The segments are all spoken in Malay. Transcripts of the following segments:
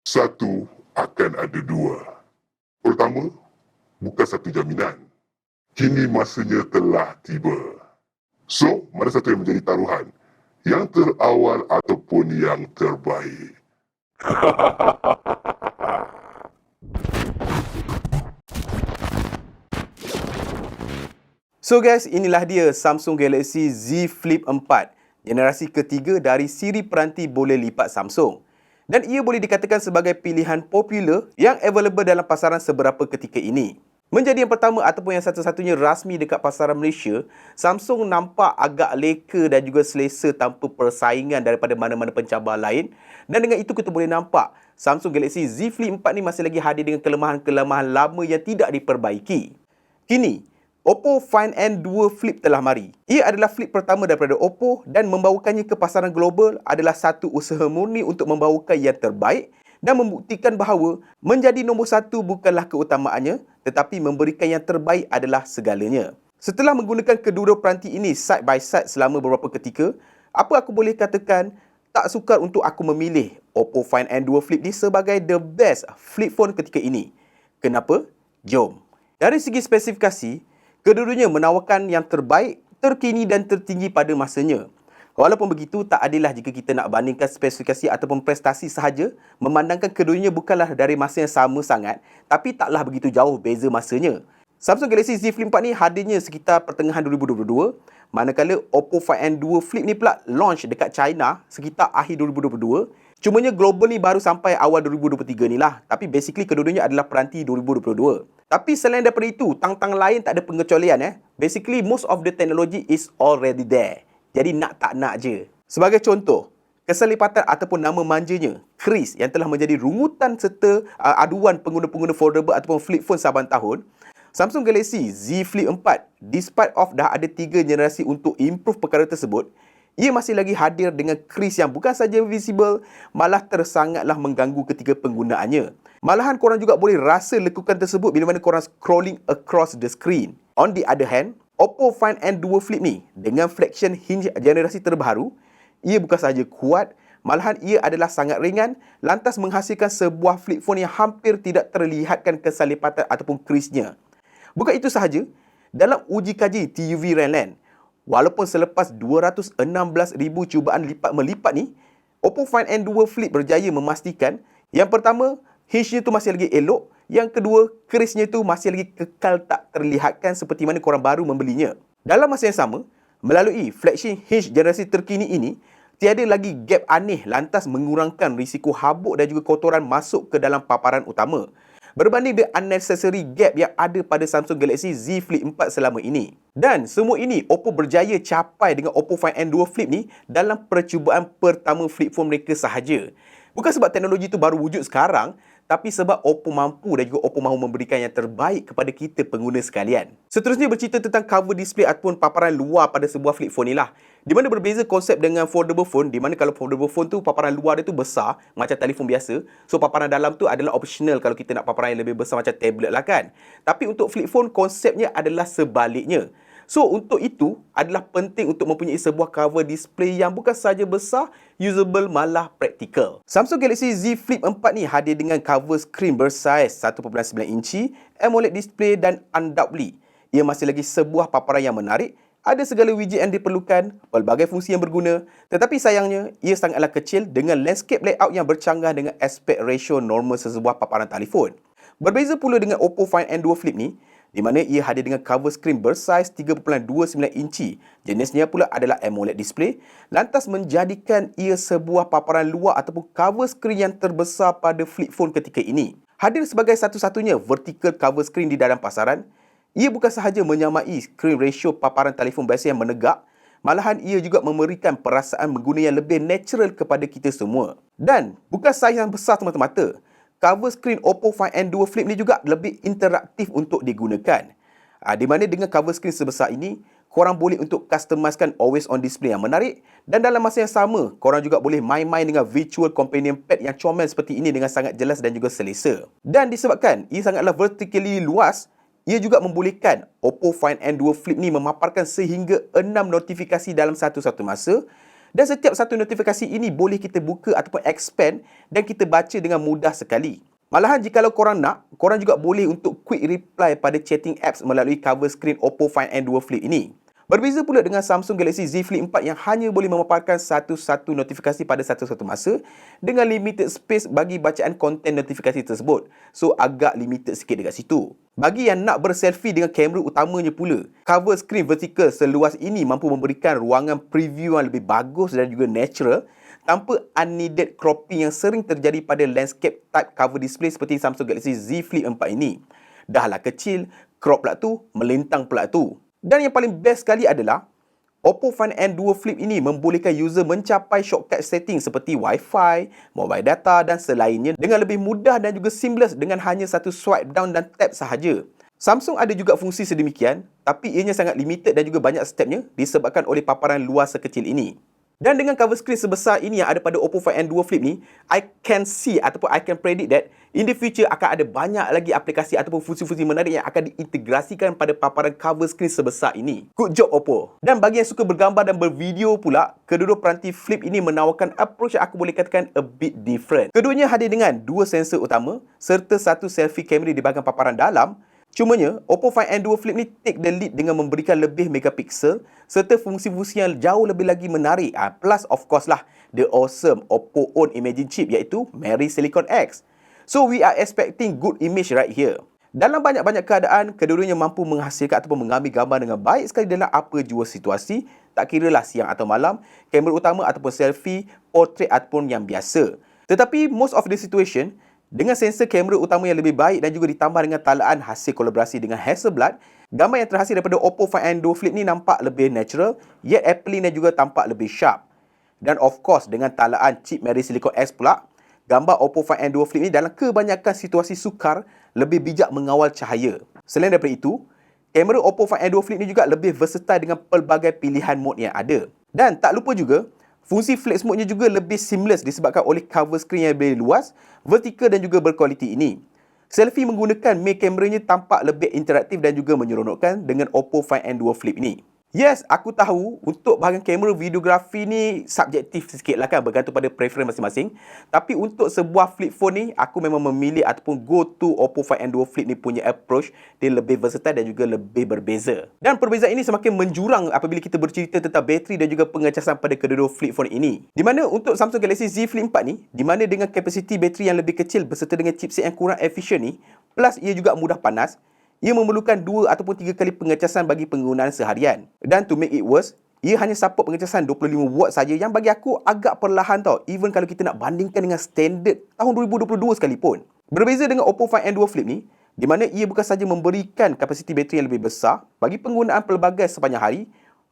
Satu akan ada dua. Pertama, bukan satu jaminan. Kini masanya telah tiba. So, mana satu yang menjadi taruhan? Yang terawal ataupun yang terbaik? So guys, inilah dia Samsung Galaxy Z Flip 4, generasi ketiga dari siri peranti boleh lipat Samsung. Dan ia boleh dikatakan sebagai pilihan popular yang available dalam pasaran seberapa ketika ini. Menjadi yang pertama ataupun yang satu-satunya rasmi dekat pasaran Malaysia, Samsung nampak agak leka dan juga selesa tanpa persaingan daripada mana-mana pencabar lain. Dan dengan itu kita boleh nampak Samsung Galaxy Z Flip 4 ni masih lagi hadir dengan kelemahan-kelemahan lama yang tidak diperbaiki. Kini, Oppo Find N2 Flip telah mari. Ia adalah flip pertama daripada Oppo dan membawakannya ke pasaran global adalah satu usaha murni untuk membawakan yang terbaik dan membuktikan bahawa menjadi nombor satu bukanlah keutamaannya tetapi memberikan yang terbaik adalah segalanya. Setelah menggunakan kedua peranti ini side by side selama beberapa ketika, apa aku boleh katakan tak sukar untuk aku memilih Oppo Find N2 Flip ni sebagai the best flip phone ketika ini. Kenapa? Jom. Dari segi spesifikasi, kedua-duanya menawarkan yang terbaik, terkini dan tertinggi pada masanya. Walaupun begitu, tak adillah jika kita nak bandingkan spesifikasi ataupun prestasi sahaja, memandangkan keduanya bukanlah dari masa yang sama sangat, tapi taklah begitu jauh beza masanya. Samsung Galaxy Z Flip 4 ni hadirnya sekitar pertengahan 2022, manakala Oppo Find N2 Flip ni pula launch dekat China sekitar akhir 2022. Cumanya global ni baru sampai awal 2023 ni lah. Tapi basically kedua-duanya adalah peranti 2022. Tapi selain daripada itu, tang-tang lain tak ada pengecualian. Basically most of the technology is already there. Jadi nak tak nak je. Sebagai contoh, keselipatan ataupun nama manjanya, Kris, yang telah menjadi rungutan serta aduan pengguna-pengguna foldable ataupun flip phone saban tahun, Samsung Galaxy Z Flip 4, despite of dah ada 3 generasi untuk improve perkara tersebut, ia masih lagi hadir dengan kris yang bukan saja visible, malah tersangatlah mengganggu ketika penggunaannya. Malahan korang juga boleh rasa lekukan tersebut bila mana korang scrolling across the screen. On the other hand, Oppo Find N2 Flip ni dengan flexion hinge generasi terbaru, ia bukan sahaja kuat, malahan ia adalah sangat ringan, lantas menghasilkan sebuah flip phone yang hampir tidak terlihatkan kesalipatan ataupun krisnya. Bukan itu sahaja, dalam uji kaji TUV Ranland, walaupun selepas 216,000 cubaan lipat-melipat ni, Oppo Find N2 Flip berjaya memastikan yang pertama, hinge-nya tu masih lagi elok, yang kedua, krisnya tu masih lagi kekal tak terlihatkan seperti mana korang baru membelinya. Dalam masa yang sama, melalui flagship hinge generasi terkini ini, tiada lagi gap aneh lantas mengurangkan risiko habuk dan juga kotoran masuk ke dalam paparan utama, berbanding dengan unnecessary gap yang ada pada Samsung Galaxy Z Flip 4 selama ini. Dan semua ini Oppo berjaya capai dengan Oppo Find N2 Flip ni dalam percubaan pertama flip phone mereka sahaja. Bukan sebab teknologi itu baru wujud sekarang, tapi sebab Oppo mampu dan juga Oppo mahu memberikan yang terbaik kepada kita pengguna sekalian. Seterusnya bercerita tentang cover display ataupun paparan luar pada sebuah flip phone ni lah. Di mana berbeza konsep dengan foldable phone, di mana kalau foldable phone tu paparan luar dia tu besar macam telefon biasa. So paparan dalam tu adalah optional kalau kita nak paparan yang lebih besar macam tablet lah kan. Tapi untuk flip phone konsepnya adalah sebaliknya. So, untuk itu adalah penting untuk mempunyai sebuah cover display yang bukan sahaja besar, usable malah praktikal. Samsung Galaxy Z Flip 4 ni hadir dengan cover screen bersaiz 1.9 inci, AMOLED display dan undoubtedly, ia masih lagi sebuah paparan yang menarik, ada segala widget yang diperlukan, pelbagai fungsi yang berguna, tetapi sayangnya, ia sangatlah kecil dengan landscape layout yang bercanggah dengan aspect ratio normal sesebuah paparan telefon. Berbeza pula dengan Oppo Find N2 Flip ni, di mana ia hadir dengan cover screen bersaiz 3.29 inci. Jenisnya pula adalah AMOLED display, lantas menjadikan ia sebuah paparan luar ataupun cover screen yang terbesar pada flip phone ketika ini. Hadir sebagai satu-satunya vertical cover screen di dalam pasaran, ia bukan sahaja menyamai screen ratio paparan telefon biasa yang menegak, malahan ia juga memberikan perasaan mengguna yang lebih natural kepada kita semua. Dan bukan saiz yang besar semata-mata, cover screen Oppo Find N2 Flip ni juga lebih interaktif untuk digunakan. Di mana dengan cover screen sebesar ini, korang boleh untuk customizekan always on display yang menarik dan dalam masa yang sama, korang juga boleh main-main dengan virtual companion pad yang comel seperti ini dengan sangat jelas dan juga selesa. Dan disebabkan ia sangatlah vertically luas, ia juga membolehkan Oppo Find N2 Flip ni memaparkan sehingga 6 notifikasi dalam satu-satu masa, Dan setiap satu notifikasi ini boleh kita buka ataupun expand dan kita baca dengan mudah sekali. Malahan jikalau korang nak, korang juga boleh untuk quick reply pada chatting apps melalui cover screen Oppo Find N2 Flip ini. Berbeza pula dengan Samsung Galaxy Z Flip 4 yang hanya boleh memaparkan satu-satu notifikasi pada satu-satu masa dengan limited space bagi bacaan konten notifikasi tersebut. So, agak limited sikit dekat situ. Bagi yang nak berselfie dengan kamera utamanya pula, cover screen vertical seluas ini mampu memberikan ruangan preview yang lebih bagus dan juga natural tanpa unneeded cropping yang sering terjadi pada landscape type cover display seperti Samsung Galaxy Z Flip 4 ini. Dahlah kecil, crop pula tu, melintang pula tu. Dan yang paling best sekali adalah Oppo Find N2 Flip ini membolehkan user mencapai shortcut setting seperti Wi-Fi, mobile data dan selainnya dengan lebih mudah dan juga seamless dengan hanya satu swipe down dan tap sahaja. Samsung ada juga fungsi sedemikian, tapi ianya sangat limited dan juga banyak stepnya disebabkan oleh paparan luar sekecil ini. Dan dengan cover screen sebesar ini yang ada pada Oppo Find N2 Flip ni, I can see ataupun I can predict that in the future akan ada banyak lagi aplikasi ataupun fungsi-fungsi menarik yang akan diintegrasikan pada paparan cover screen sebesar ini. Good job Oppo. Dan bagi yang suka bergambar dan bervideo pula, kedua-dua peranti Flip ini menawarkan approach yang aku boleh katakan a bit different. Keduanya hadir dengan dua sensor utama serta satu selfie kamera di bahagian paparan dalam. Cumanya, Oppo Find N2 Flip ni take the lead dengan memberikan lebih megapiksel serta fungsi-fungsi yang jauh lebih lagi menarik. Plus of course lah, the awesome Oppo own imaging chip iaitu Mary Silicon X. So, we are expecting good image right here. Dalam banyak-banyak keadaan, kedua-duanya mampu menghasilkan ataupun mengambil gambar dengan baik sekali dalam apa jua situasi, tak kira lah siang atau malam, kamera utama ataupun selfie, portrait ataupun yang biasa. Tetapi, most of the situation, dengan sensor kamera utama yang lebih baik dan juga ditambah dengan talaan hasil kolaborasi dengan Hasselblad, gambar yang terhasil daripada Oppo Find N2 Flip ni nampak lebih natural, yet appealing dan juga tampak lebih sharp. Dan of course, dengan talaan chip Mary Silicon X pula, gambar Oppo Find N2 Flip ni dalam kebanyakan situasi sukar lebih bijak mengawal cahaya. Selain daripada itu, kamera Oppo Find N2 Flip ni juga lebih versatile dengan pelbagai pilihan mode yang ada. Dan tak lupa juga, fungsi flex mode-nya juga lebih seamless disebabkan oleh cover screen yang lebih luas, vertikal dan juga berkualiti ini. Selfie menggunakan main kameranya tampak lebih interaktif dan juga menyeronokkan dengan Oppo Find N2 Flip ini. Yes, aku tahu untuk bahagian kamera videografi ni subjektif sikit lah kan, bergantung pada preference masing-masing. Tapi untuk sebuah flip phone ni, aku memang memilih ataupun go to Oppo Find N2 Flip ni punya approach. Dia lebih versatile dan juga lebih berbeza. Dan perbezaan ini semakin menjurang apabila kita bercerita tentang bateri dan juga pengecasan pada kedua-dua flip phone ini. Di mana untuk Samsung Galaxy Z Flip 4 ni, di mana dengan kapasiti bateri yang lebih kecil berserta dengan chipset yang kurang efisien ni, plus ia juga mudah panas, ia memerlukan 2 ataupun 3 kali pengecasan bagi penggunaan seharian. Dan to make it worse, ia hanya support pengecasan 25 watt saja yang bagi aku agak perlahan tau, even kalau kita nak bandingkan dengan standard tahun 2022 sekalipun. Berbeza dengan Oppo Find N2 Flip ni, di mana ia bukan saja memberikan kapasiti bateri yang lebih besar bagi penggunaan pelbagai sepanjang hari,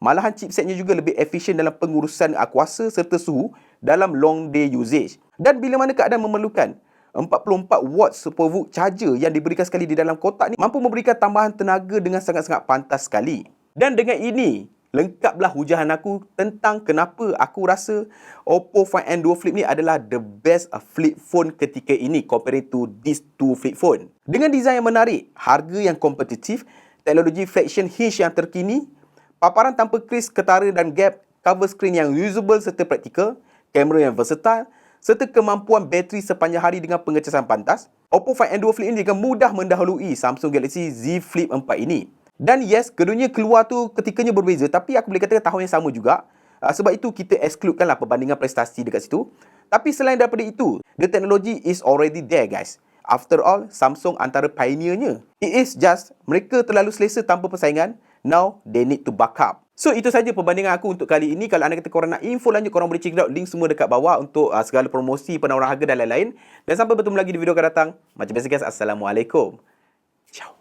malahan chipsetnya juga lebih efisien dalam pengurusan kuasa serta suhu dalam long day usage. Dan bila mana keadaan memerlukan, 44 watt SuperVOOC charger yang diberikan sekali di dalam kotak ni mampu memberikan tambahan tenaga dengan sangat-sangat pantas sekali. Dan dengan ini, lengkaplah hujahan aku tentang kenapa aku rasa Oppo Find N2 Flip ni adalah the best flip phone ketika ini compared to these two flip phone. Dengan desain yang menarik, harga yang kompetitif, teknologi flexion hinge yang terkini, paparan tanpa kris, ketara dan gap, cover screen yang usable serta praktikal, kamera yang versatile, serta kemampuan bateri sepanjang hari dengan pengecasan pantas, Oppo Find N2 Flip ini dengan mudah mendahului Samsung Galaxy Z Flip 4 ini. Dan yes, keduanya keluar tu ketikanya berbeza, tapi aku boleh katakan tahun yang sama juga. Sebab itu kita excludekanlah perbandingan prestasi dekat situ. Tapi selain daripada itu, the technology is already there guys. After all, Samsung antara pioneernya. It is just, mereka terlalu selesa tanpa persaingan. Now, they need to buck up. So, itu saja perbandingan aku untuk kali ini. Kalau anda kata korang nak info lanjut, korang boleh check out link semua dekat bawah untuk segala promosi, penawaran harga dan lain-lain. Dan sampai bertemu lagi di video akan datang. Macam biasa guys, Assalamualaikum. Ciao.